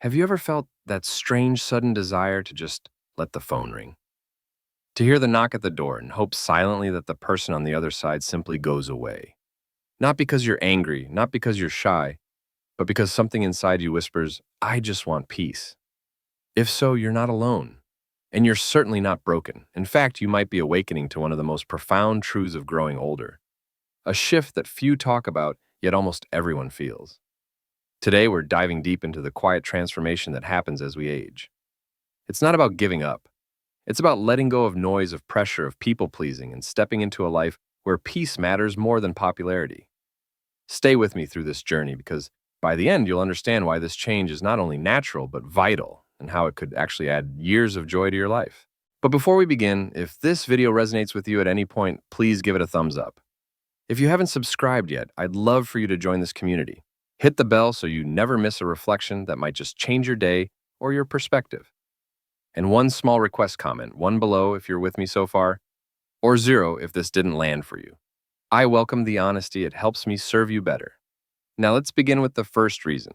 Have you ever felt that strange sudden desire to just let the phone ring? To hear the knock at the door and hope silently that the person on the other side simply goes away? Not because you're angry, not because you're shy, but because something inside you whispers, I just want peace. If so, you're not alone. And you're certainly not broken. In fact, you might be awakening to one of the most profound truths of growing older. A shift that few talk about, yet almost everyone feels. Today, we're diving deep into the quiet transformation that happens as we age. It's not about giving up. It's about letting go of noise, of pressure, of people-pleasing, and stepping into a life where peace matters more than popularity. Stay with me through this journey because by the end, you'll understand why this change is not only natural, but vital, and how it could actually add years of joy to your life. But before we begin, if this video resonates with you at any point, please give it a thumbs up. If you haven't subscribed yet, I'd love for you to join this community. Hit the bell so you never miss a reflection that might just change your day or your perspective. And one small request comment, one below if you're with me so far, or 0 if this didn't land for you. I welcome the honesty, it helps me serve you better. Now let's begin with the first reason.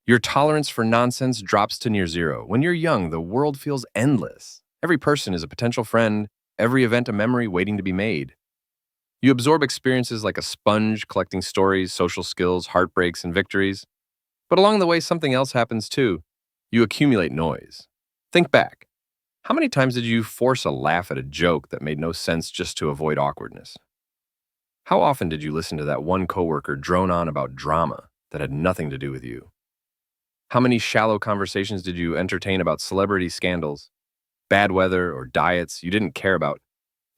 Your tolerance for nonsense drops to near 0. When you're young, the world feels endless. Every person is a potential friend, every event a memory waiting to be made. You absorb experiences like a sponge, collecting stories, social skills, heartbreaks, and victories. But along the way, something else happens too. You accumulate noise. Think back. How many times did you force a laugh at a joke that made no sense just to avoid awkwardness? How often did you listen to that one coworker drone on about drama that had nothing to do with you? How many shallow conversations did you entertain about celebrity scandals, bad weather, or diets you didn't care about?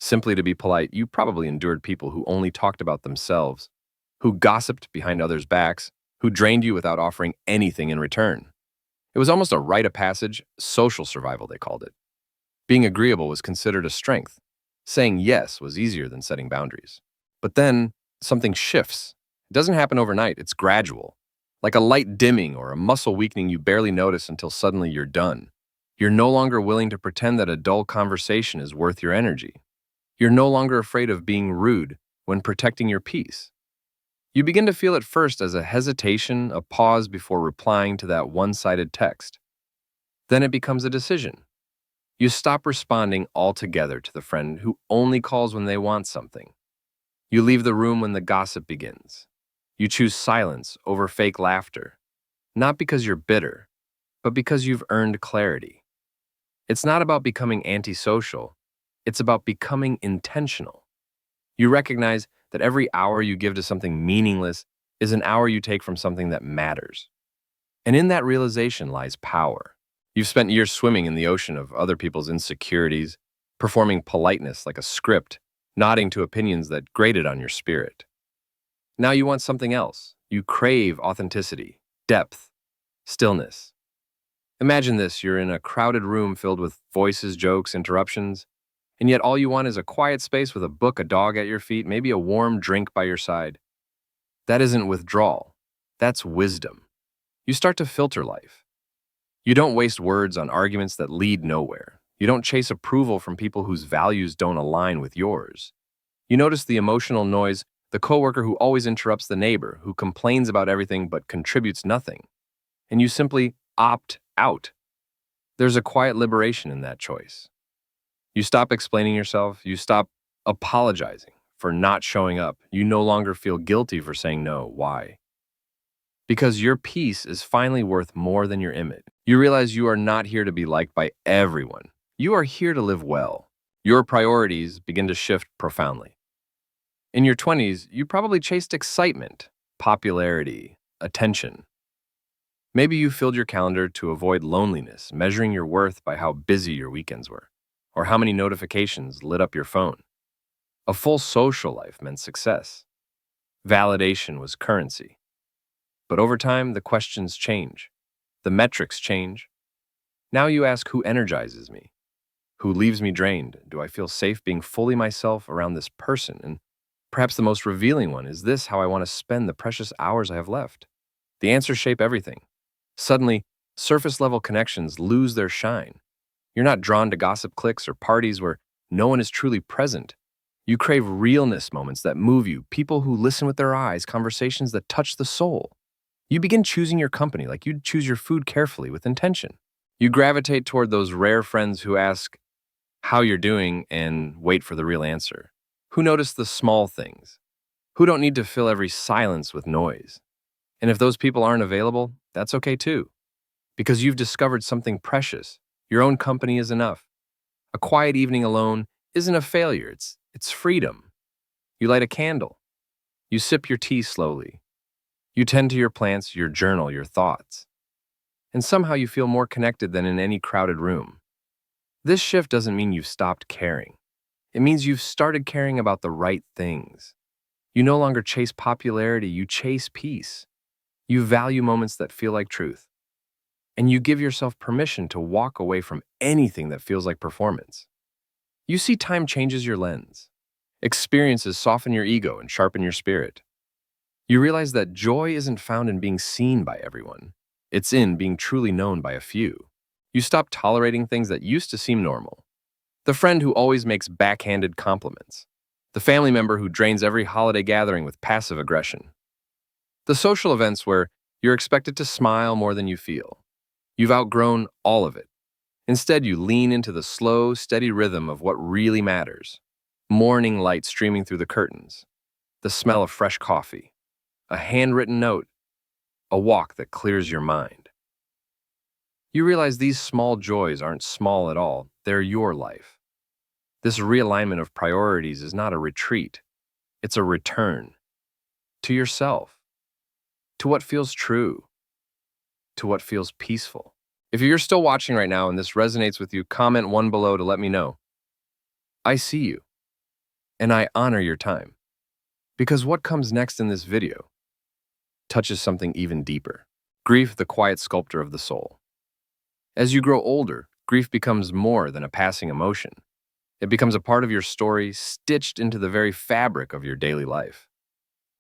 Simply to be polite, you probably endured people who only talked about themselves, who gossiped behind others' backs, who drained you without offering anything in return. It was almost a rite of passage, social survival, they called it. Being agreeable was considered a strength. Saying yes was easier than setting boundaries. But then, something shifts. It doesn't happen overnight, it's gradual. Like a light dimming or a muscle weakening you barely notice until suddenly you're done. You're no longer willing to pretend that a dull conversation is worth your energy. You're no longer afraid of being rude when protecting your peace. You begin to feel it first as a hesitation, a pause before replying to that one-sided text. Then it becomes a decision. You stop responding altogether to the friend who only calls when they want something. You leave the room when the gossip begins. You choose silence over fake laughter, not because you're bitter, but because you've earned clarity. It's not about becoming antisocial. It's about becoming intentional. You recognize that every hour you give to something meaningless is an hour you take from something that matters. And in that realization lies power. You've spent years swimming in the ocean of other people's insecurities, performing politeness like a script, nodding to opinions that grated on your spirit. Now you want something else. You crave authenticity, depth, stillness. Imagine this, you're in a crowded room filled with voices, jokes, interruptions, and yet all you want is a quiet space with a book, a dog at your feet, maybe a warm drink by your side. That isn't withdrawal. That's wisdom. You start to filter life. You don't waste words on arguments that lead nowhere. You don't chase approval from people whose values don't align with yours. You notice the emotional noise, the coworker who always interrupts the neighbor, who complains about everything but contributes nothing. And you simply opt out. There's a quiet liberation in that choice. You stop explaining yourself. You stop apologizing for not showing up. You no longer feel guilty for saying no. Why? Because your peace is finally worth more than your image. You realize you are not here to be liked by everyone. You are here to live well. Your priorities begin to shift profoundly. In your 20s, you probably chased excitement, popularity, attention. Maybe you filled your calendar to avoid loneliness, measuring your worth by how busy your weekends were, or how many notifications lit up your phone. A full social life meant success. Validation was currency. But over time, the questions change. The metrics change. Now you ask, who energizes me? Who leaves me drained? Do I feel safe being fully myself around this person? And perhaps the most revealing one, is this how I want to spend the precious hours I have left? The answers shape everything. Suddenly, surface-level connections lose their shine. You're not drawn to gossip cliques or parties where no one is truly present. You crave realness moments that move you, people who listen with their eyes, conversations that touch the soul. You begin choosing your company like you'd choose your food carefully with intention. You gravitate toward those rare friends who ask how you're doing and wait for the real answer, who notice the small things, who don't need to fill every silence with noise. And if those people aren't available, that's okay too, because you've discovered something precious. Your own company is enough. A quiet evening alone isn't a failure, it's freedom. You light a candle. You sip your tea slowly. You tend to your plants, your journal, your thoughts. And somehow you feel more connected than in any crowded room. This shift doesn't mean you've stopped caring. It means you've started caring about the right things. You no longer chase popularity, you chase peace. You value moments that feel like truth. And you give yourself permission to walk away from anything that feels like performance. You see time changes your lens. Experiences soften your ego and sharpen your spirit. You realize that joy isn't found in being seen by everyone. It's in being truly known by a few. You stop tolerating things that used to seem normal. The friend who always makes backhanded compliments. The family member who drains every holiday gathering with passive aggression. The social events where you're expected to smile more than you feel. You've outgrown all of it. Instead, you lean into the slow, steady rhythm of what really matters. Morning light streaming through the curtains. The smell of fresh coffee. A handwritten note. A walk that clears your mind. You realize these small joys aren't small at all. They're your life. This realignment of priorities is not a retreat. It's a return. To yourself. To what feels true. To what feels peaceful. If you're still watching right now and this resonates with you, comment one below to let me know. I see you, and I honor your time. Because what comes next in this video touches something even deeper. Grief, the quiet sculptor of the soul. As you grow older, grief becomes more than a passing emotion. It becomes a part of your story, stitched into the very fabric of your daily life.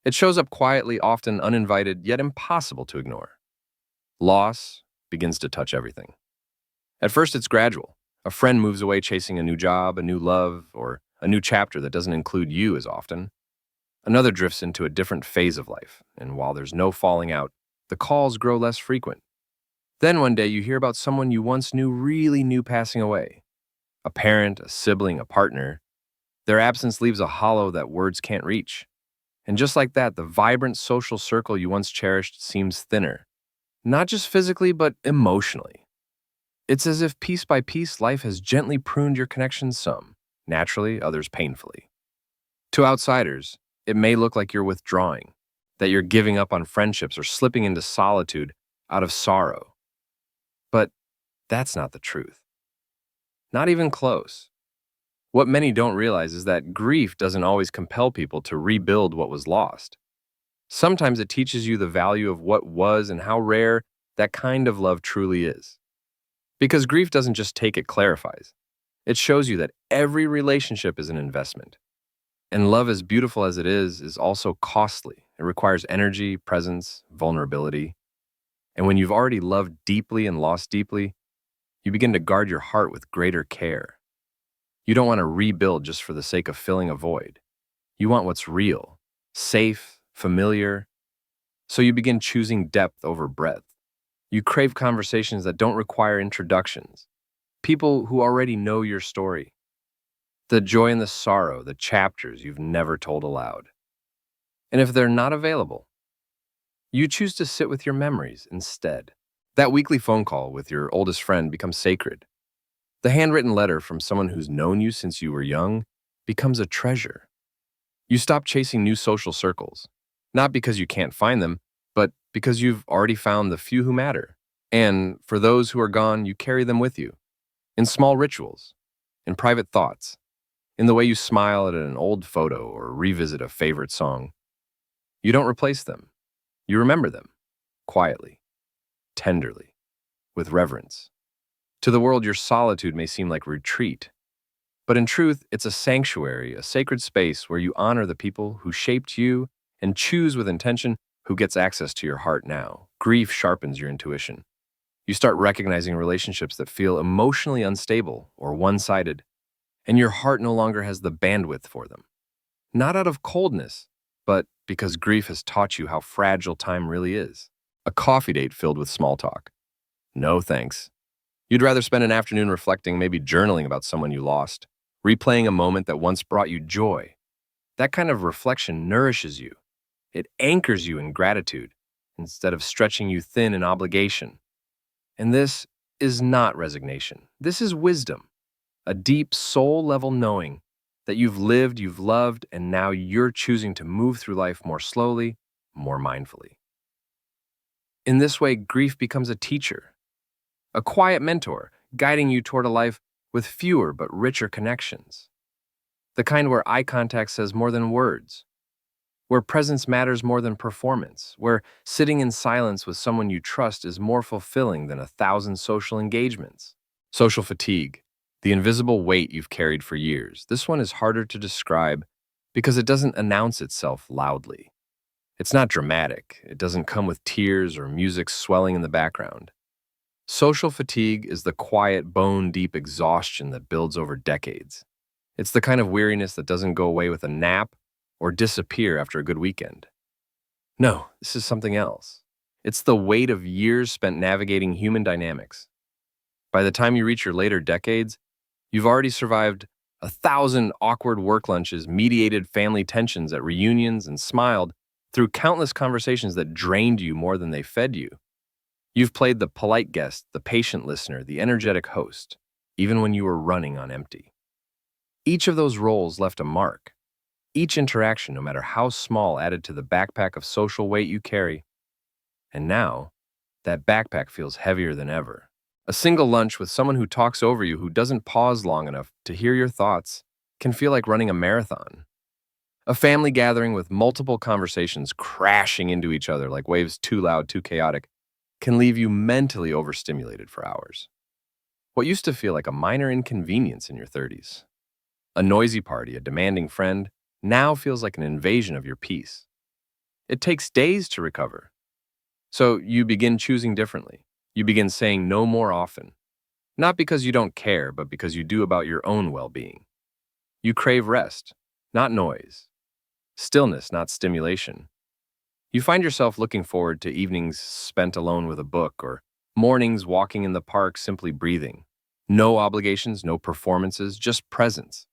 It shows up quietly, often uninvited, yet impossible to ignore. Loss begins to touch everything. At first, it's gradual. A friend moves away chasing a new job, a new love, or a new chapter that doesn't include you as often. Another drifts into a different phase of life, and while there's no falling out, the calls grow less frequent. Then one day you hear about someone you once really knew passing away. A parent, a sibling, a partner. Their absence leaves a hollow that words can't reach. And just like that, the vibrant social circle you once cherished seems thinner. Not just physically, but emotionally. It's as if piece by piece, life has gently pruned your connections, some naturally, others painfully. To outsiders, it may look like you're withdrawing, that you're giving up on friendships or slipping into solitude out of sorrow. But that's not the truth. Not even close. What many don't realize is that grief doesn't always compel people to rebuild what was lost. Sometimes it teaches you the value of what was and how rare that kind of love truly is. Because grief doesn't just take, it clarifies. It shows you that every relationship is an investment. And love, as beautiful as it is also costly. It requires energy, presence, vulnerability. And when you've already loved deeply and lost deeply, you begin to guard your heart with greater care. You don't want to rebuild just for the sake of filling a void. You want what's real, safe, familiar. So you begin choosing depth over breadth. You crave conversations that don't require introductions. People who already know your story. The joy and the sorrow, the chapters you've never told aloud. And if they're not available, you choose to sit with your memories instead. That weekly phone call with your oldest friend becomes sacred. The handwritten letter from someone who's known you since you were young becomes a treasure. You stop chasing new social circles, not because you can't find them, but because you've already found the few who matter. And for those who are gone, you carry them with you, in small rituals, in private thoughts, in the way you smile at an old photo or revisit a favorite song. You don't replace them. You remember them, quietly, tenderly, with reverence. To the world, your solitude may seem like retreat, but in truth, it's a sanctuary, a sacred space where you honor the people who shaped you and choose with intention who gets access to your heart now. Grief sharpens your intuition. You start recognizing relationships that feel emotionally unstable or one-sided, and your heart no longer has the bandwidth for them. Not out of coldness, but because grief has taught you how fragile time really is. A coffee date filled with small talk. No thanks. You'd rather spend an afternoon reflecting, maybe journaling about someone you lost, replaying a moment that once brought you joy. That kind of reflection nourishes you. It anchors you in gratitude instead of stretching you thin in obligation. And this is not resignation. This is wisdom, a deep soul level knowing that you've lived, you've loved, and now you're choosing to move through life more slowly, more mindfully. In this way, grief becomes a teacher, a quiet mentor, guiding you toward a life with fewer but richer connections. The kind where eye contact says more than words, where presence matters more than performance, where sitting in silence with someone you trust is more fulfilling than 1,000 social engagements. Social fatigue, the invisible weight you've carried for years. This one is harder to describe because it doesn't announce itself loudly. It's not dramatic. It doesn't come with tears or music swelling in the background. Social fatigue is the quiet, bone-deep exhaustion that builds over decades. It's the kind of weariness that doesn't go away with a nap or disappear after a good weekend. No, this is something else. It's the weight of years spent navigating human dynamics. By the time you reach your later decades, you've already survived 1,000 awkward work lunches, mediated family tensions at reunions, and smiled through countless conversations that drained you more than they fed you. You've played the polite guest, the patient listener, the energetic host, even when you were running on empty. Each of those roles left a mark. Each interaction, no matter how small, added to the backpack of social weight you carry. And now, that backpack feels heavier than ever. A single lunch with someone who talks over you, who doesn't pause long enough to hear your thoughts, can feel like running a marathon. A family gathering with multiple conversations crashing into each other like waves too loud, too chaotic, can leave you mentally overstimulated for hours. What used to feel like a minor inconvenience in your 30s, a noisy party, a demanding friend, now feels like an invasion of your peace. It takes days to recover. So you begin choosing differently. You begin saying no more often. Not because you don't care, but because you do about your own well-being. You crave rest, not noise. Stillness, not stimulation. You find yourself looking forward to evenings spent alone with a book or mornings walking in the park simply breathing. No obligations, no performances, just presence.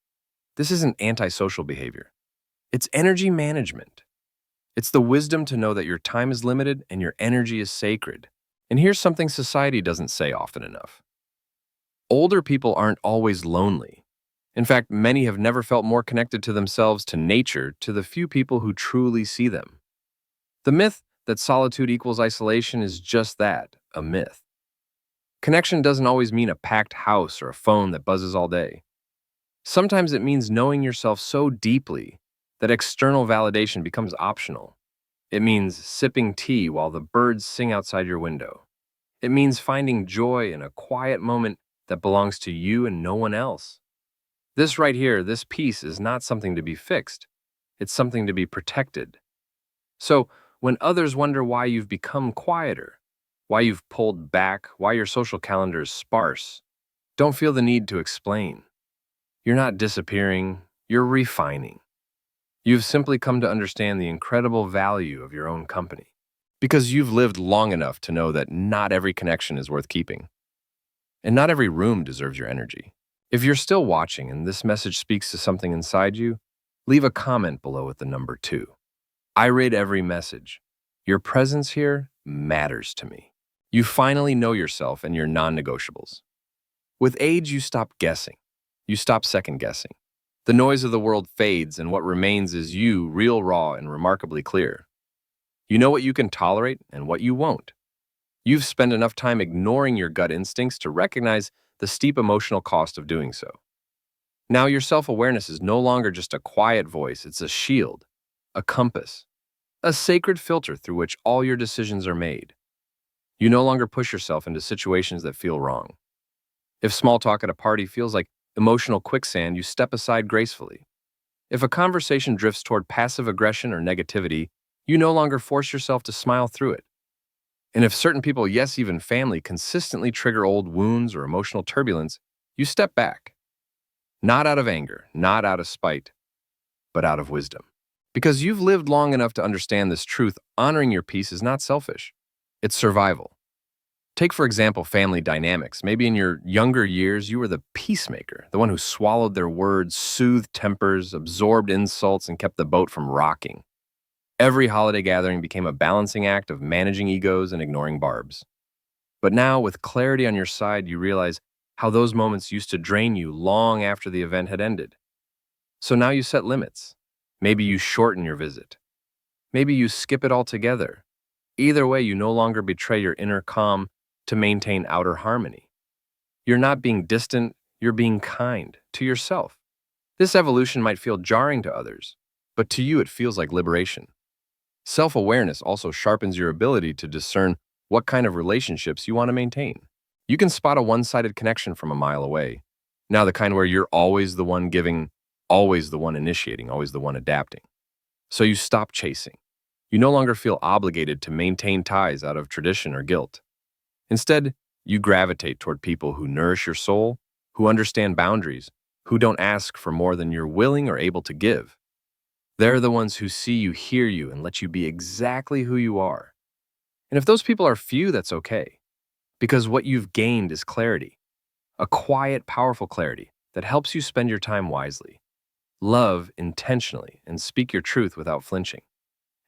This isn't antisocial behavior. It's energy management. It's the wisdom to know that your time is limited and your energy is sacred. And here's something society doesn't say often enough. Older people aren't always lonely. In fact, many have never felt more connected to themselves, to nature, to the few people who truly see them. The myth that solitude equals isolation is just that, a myth. Connection doesn't always mean a packed house or a phone that buzzes all day. Sometimes it means knowing yourself so deeply that external validation becomes optional. It means sipping tea while the birds sing outside your window. It means finding joy in a quiet moment that belongs to you and no one else. This right here, this piece, is not something to be fixed. It's something to be protected. So, when others wonder why you've become quieter, why you've pulled back, why your social calendar is sparse, don't feel the need to explain. You're not disappearing, you're refining. You've simply come to understand the incredible value of your own company. Because you've lived long enough to know that not every connection is worth keeping. And not every room deserves your energy. If you're still watching and this message speaks to something inside you, leave a comment below with the number 2. I read every message. Your presence here matters to me. You finally know yourself and your non-negotiables. With age, you stop guessing. You stop second-guessing. The noise of the world fades, and what remains is you, real, raw, and remarkably clear. You know what you can tolerate and what you won't. You've spent enough time ignoring your gut instincts to recognize the steep emotional cost of doing so. Now your self-awareness is no longer just a quiet voice, it's a shield, a compass, a sacred filter through which all your decisions are made. You no longer push yourself into situations that feel wrong. If small talk at a party feels like emotional quicksand, you step aside gracefully. If a conversation drifts toward passive aggression or negativity, you no longer force yourself to smile through it. And if certain people, yes, even family, consistently trigger old wounds or emotional turbulence, you step back. Not out of anger, not out of spite, but out of wisdom. Because you've lived long enough to understand this truth, honoring your peace is not selfish. It's survival. Take, for example, family dynamics. Maybe in your younger years, you were the peacemaker, the one who swallowed their words, soothed tempers, absorbed insults, and kept the boat from rocking. Every holiday gathering became a balancing act of managing egos and ignoring barbs. But now, with clarity on your side, you realize how those moments used to drain you long after the event had ended. So now you set limits. Maybe you shorten your visit. Maybe you skip it altogether. Either way, you no longer betray your inner calm to maintain outer harmony. You're not being distant, you're being kind to yourself. This evolution might feel jarring to others, but to you it feels like liberation. Self-awareness also sharpens your ability to discern what kind of relationships you want to maintain. You can spot a one-sided connection from a mile away. Now, the kind where you're always the one giving, always the one initiating, always the one adapting. So you stop chasing. You no longer feel obligated to maintain ties out of tradition or guilt. Instead, you gravitate toward people who nourish your soul, who understand boundaries, who don't ask for more than you're willing or able to give. They're the ones who see you, hear you, and let you be exactly who you are. And if those people are few, that's okay. Because what you've gained is clarity. A quiet, powerful clarity that helps you spend your time wisely. Love intentionally and speak your truth without flinching.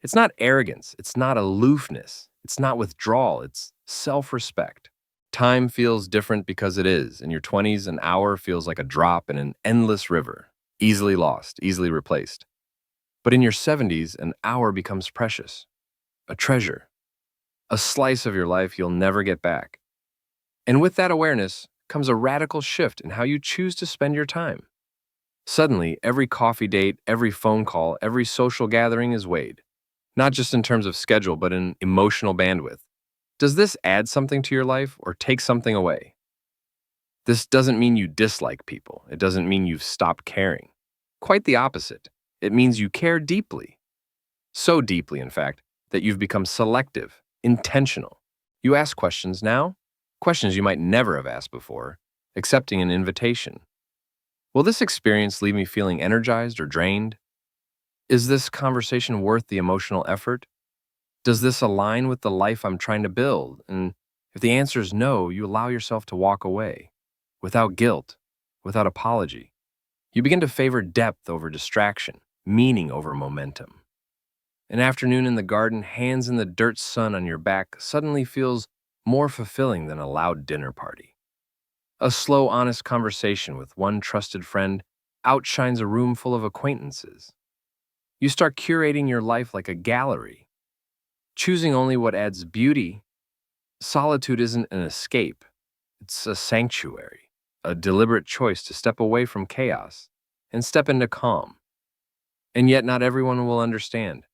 It's not arrogance, it's not aloofness, it's not withdrawal, it's self-respect. Time feels different because it is. In your 20s, an hour feels like a drop in an endless river, easily lost, easily replaced. But in your 70s, an hour becomes precious, a treasure, a slice of your life you'll never get back. And with that awareness comes a radical shift in how you choose to spend your time. Suddenly, every coffee date, every phone call, every social gathering is weighed, not just in terms of schedule, but in emotional bandwidth. Does this add something to your life or take something away? This doesn't mean you dislike people. It doesn't mean you've stopped caring. Quite the opposite. It means you care deeply. So deeply, in fact, that you've become selective, intentional. You ask questions now, questions you might never have asked before, accepting an invitation. Will this experience leave me feeling energized or drained? Is this conversation worth the emotional effort? Does this align with the life I'm trying to build? And if the answer is no, you allow yourself to walk away, without guilt, without apology. You begin to favor depth over distraction, meaning over momentum. An afternoon in the garden, hands in the dirt sun on your back, suddenly feels more fulfilling than a loud dinner party. A slow, honest conversation with one trusted friend outshines a room full of acquaintances. You start curating your life like a gallery, choosing only what adds beauty. Solitude isn't an escape, it's a sanctuary, a deliberate choice to step away from chaos and step into calm. And yet, not everyone will understand.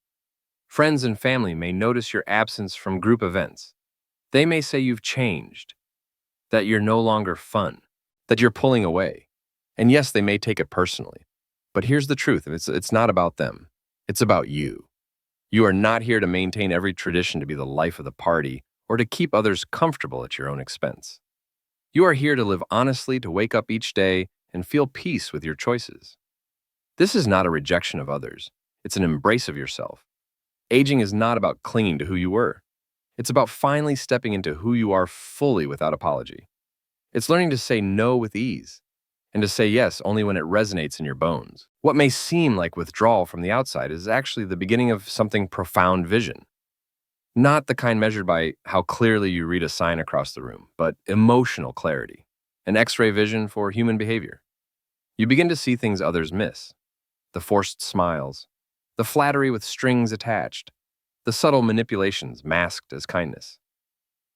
Friends and family may notice your absence from group events. They may say you've changed, that you're no longer fun, that you're pulling away. And yes, they may take it personally. But here's the truth, it's not about them. It's about you. You are not here to maintain every tradition to be the life of the party or to keep others comfortable at your own expense. You are here to live honestly, to wake up each day and feel peace with your choices. This is not a rejection of others. It's an embrace of yourself. Aging is not about clinging to who you were. It's about finally stepping into who you are fully without apology. It's learning to say no with ease and to say yes only when it resonates in your bones. What may seem like withdrawal from the outside is actually the beginning of something profound vision. Not the kind measured by how clearly you read a sign across the room, but emotional clarity, an X-ray vision for human behavior. You begin to see things others miss. The forced smiles, the flattery with strings attached, the subtle manipulations masked as kindness.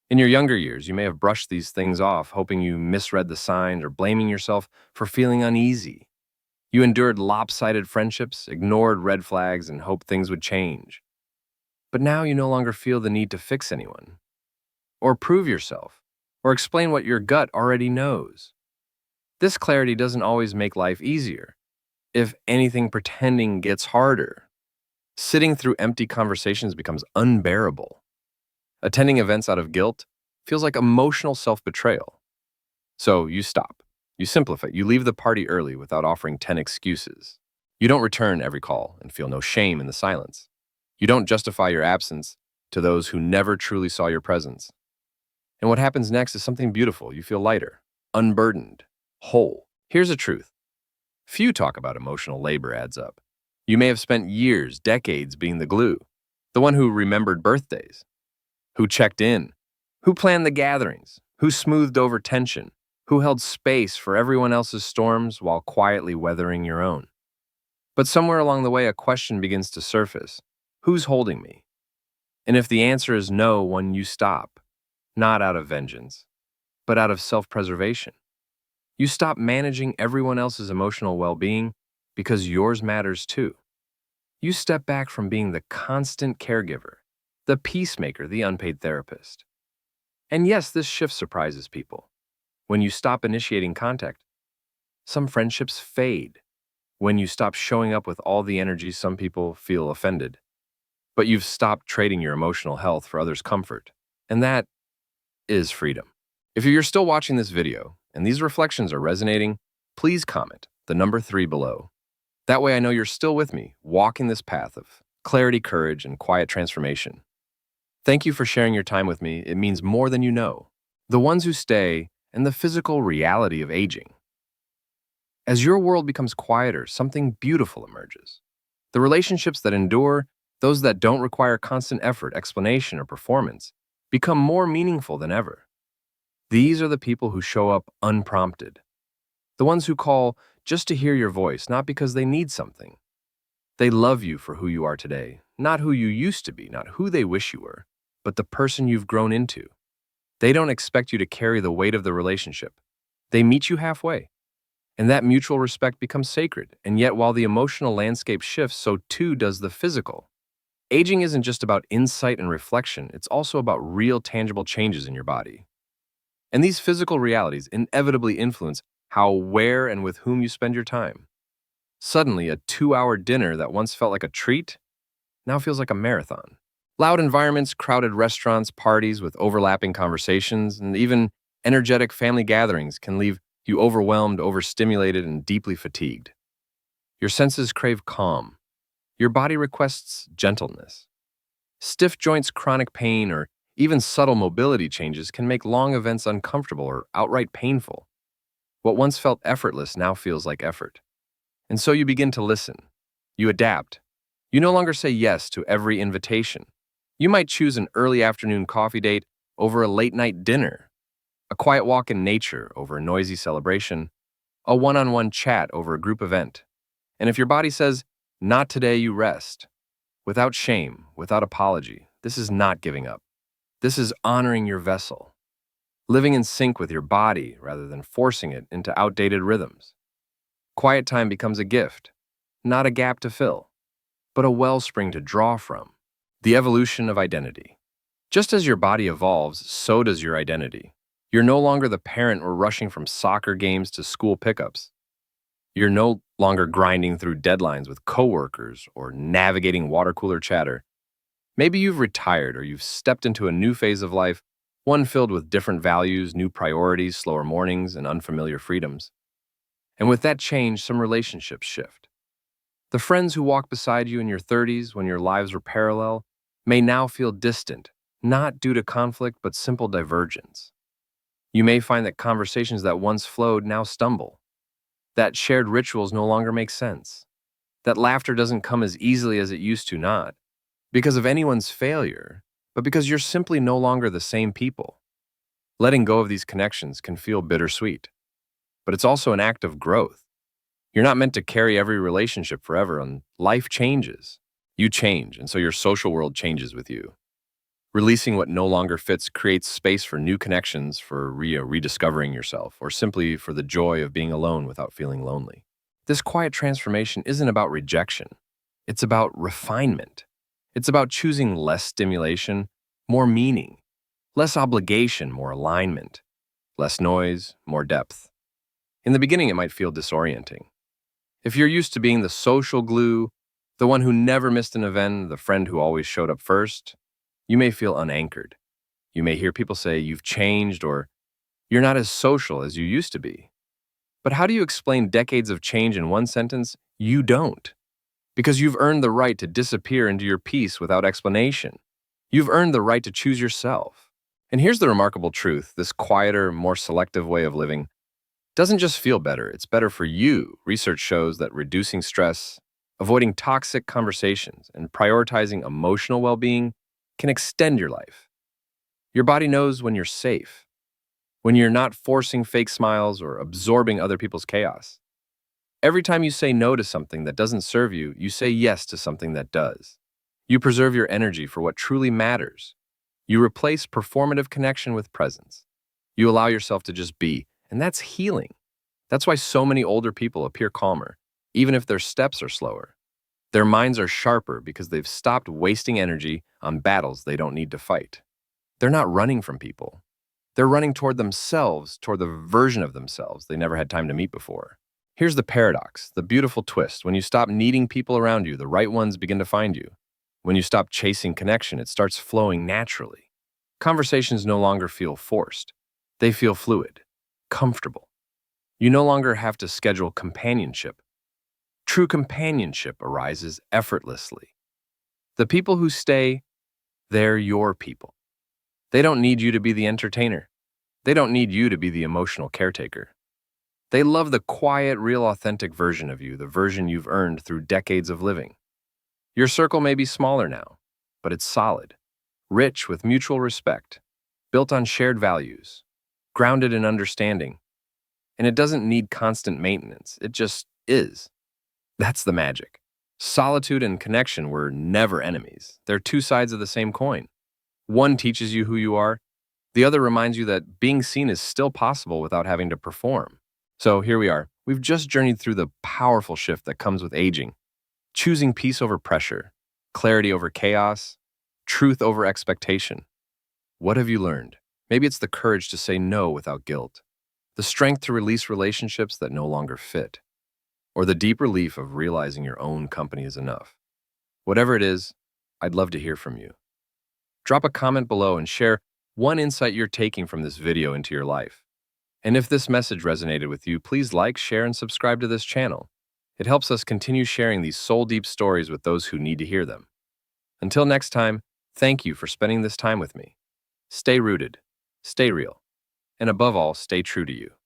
In your younger years, you may have brushed these things off, hoping you misread the signs or blaming yourself for feeling uneasy. You endured lopsided friendships, ignored red flags, and hoped things would change. But now you no longer feel the need to fix anyone, or prove yourself, or explain what your gut already knows. This clarity doesn't always make life easier. If anything, pretending gets harder. Sitting through empty conversations becomes unbearable. Attending events out of guilt feels like emotional self-betrayal. So you stop. You simplify. You leave the party early without offering 10 excuses. You don't return every call and feel no shame in the silence. You don't justify your absence to those who never truly saw your presence. And what happens next is something beautiful. You feel lighter, unburdened, whole. Here's the truth. Few talk about emotional labor adds up. You may have spent years, decades being the glue, the one who remembered birthdays, who checked in, who planned the gatherings, who smoothed over tension, who held space for everyone else's storms while quietly weathering your own. But somewhere along the way, a question begins to surface. Who's holding me? And if the answer is no, when you stop, not out of vengeance, but out of self-preservation. You stop managing everyone else's emotional well-being because yours matters too. You step back from being the constant caregiver, the peacemaker, the unpaid therapist. And yes, this shift surprises people. When you stop initiating contact, some friendships fade. When you stop showing up with all the energy, some people feel offended. But you've stopped trading your emotional health for others' comfort. And that is freedom. If you're still watching this video and these reflections are resonating, please comment the number 3 below. That way I know you're still with me, walking this path of clarity, courage, and quiet transformation. Thank you for sharing your time with me. It means more than you know. The ones who stay and the physical reality of aging. As your world becomes quieter, something beautiful emerges. The relationships that endure, those that don't require constant effort, explanation, or performance, become more meaningful than ever. These are the people who show up unprompted. The ones who call just to hear your voice, not because they need something. They love you for who you are today, not who you used to be, not who they wish you were, but the person you've grown into. They don't expect you to carry the weight of the relationship. They meet you halfway. And that mutual respect becomes sacred. And yet, while the emotional landscape shifts, so too does the physical. Aging isn't just about insight and reflection, it's also about real, tangible changes in your body. And these physical realities inevitably influence how, where, and with whom you spend your time. Suddenly, a 2-hour dinner that once felt like a treat now feels like a marathon. Loud environments, crowded restaurants, parties with overlapping conversations, and even energetic family gatherings can leave you overwhelmed, overstimulated, and deeply fatigued. Your senses crave calm. Your body requests gentleness. Stiff joints, chronic pain, or even subtle mobility changes can make long events uncomfortable or outright painful. What once felt effortless now feels like effort. And so you begin to listen. You adapt. You no longer say yes to every invitation. You might choose an early afternoon coffee date over a late-night dinner, a quiet walk in nature over a noisy celebration, a one-on-one chat over a group event. And if your body says, "Not today," you rest. Without shame, without apology. This is not giving up. This is honoring your vessel. Living in sync with your body rather than forcing it into outdated rhythms. Quiet time becomes a gift, not a gap to fill, but a wellspring to draw from. The evolution of identity. Just as your body evolves, so does your identity. You're no longer the parent rushing from soccer games to school pickups. You're no longer grinding through deadlines with coworkers or navigating water cooler chatter. Maybe you've retired or you've stepped into a new phase of life, one filled with different values, new priorities, slower mornings, and unfamiliar freedoms. And with that change, some relationships shift. The friends who walked beside you in your 30s when your lives were parallel may now feel distant, not due to conflict, but simple divergence. You may find that conversations that once flowed now stumble, that shared rituals no longer make sense, that laughter doesn't come as easily as it used to, not because of anyone's failure, but because you're simply no longer the same people. Letting go of these connections can feel bittersweet, but it's also an act of growth. You're not meant to carry every relationship forever, and life changes. You change, and so your social world changes with you. Releasing what no longer fits creates space for new connections, for rediscovering yourself, or simply for the joy of being alone without feeling lonely. This quiet transformation isn't about rejection. It's about refinement. It's about choosing less stimulation, more meaning, less obligation, more alignment, less noise, more depth. In the beginning, it might feel disorienting. If you're used to being the social glue, the one who never missed an event, the friend who always showed up first, you may feel unanchored. You may hear people say you've changed or you're not as social as you used to be. But how do you explain decades of change in one sentence? You don't. Because you've earned the right to disappear into your peace without explanation. You've earned the right to choose yourself. And here's the remarkable truth: this quieter, more selective way of living doesn't just feel better, it's better for you. Research shows that reducing stress, avoiding toxic conversations, and prioritizing emotional well being can extend your life. Your body knows when you're safe, when you're not forcing fake smiles or absorbing other people's chaos. Every time you say no to something that doesn't serve you, you say yes to something that does. You preserve your energy for what truly matters. You replace performative connection with presence. You allow yourself to just be, and that's healing. That's why so many older people appear calmer, even if their steps are slower. Their minds are sharper because they've stopped wasting energy on battles they don't need to fight. They're not running from people. They're running toward themselves, toward the version of themselves they never had time to meet before. Here's the paradox, the beautiful twist. When you stop needing people around you, the right ones begin to find you. When you stop chasing connection, it starts flowing naturally. Conversations no longer feel forced. They feel fluid, comfortable. You no longer have to schedule companionship. True companionship arises effortlessly. The people who stay, they're your people. They don't need you to be the entertainer. They don't need you to be the emotional caretaker. They love the quiet, real, authentic version of you, the version you've earned through decades of living. Your circle may be smaller now, but it's solid, rich with mutual respect, built on shared values, grounded in understanding. And it doesn't need constant maintenance, it just is. That's the magic. Solitude and connection were never enemies. They're two sides of the same coin. One teaches you who you are, the other reminds you that being seen is still possible without having to perform. So here we are. We've just journeyed through the powerful shift that comes with aging, choosing peace over pressure, clarity over chaos, truth over expectation. What have you learned? Maybe it's the courage to say no without guilt, the strength to release relationships that no longer fit, or the deep relief of realizing your own company is enough. Whatever it is, I'd love to hear from you. Drop a comment below and share one insight you're taking from this video into your life. And if this message resonated with you, please like, share, and subscribe to this channel. It helps us continue sharing these soul-deep stories with those who need to hear them. Until next time, thank you for spending this time with me. Stay rooted, stay real, and above all, stay true to you.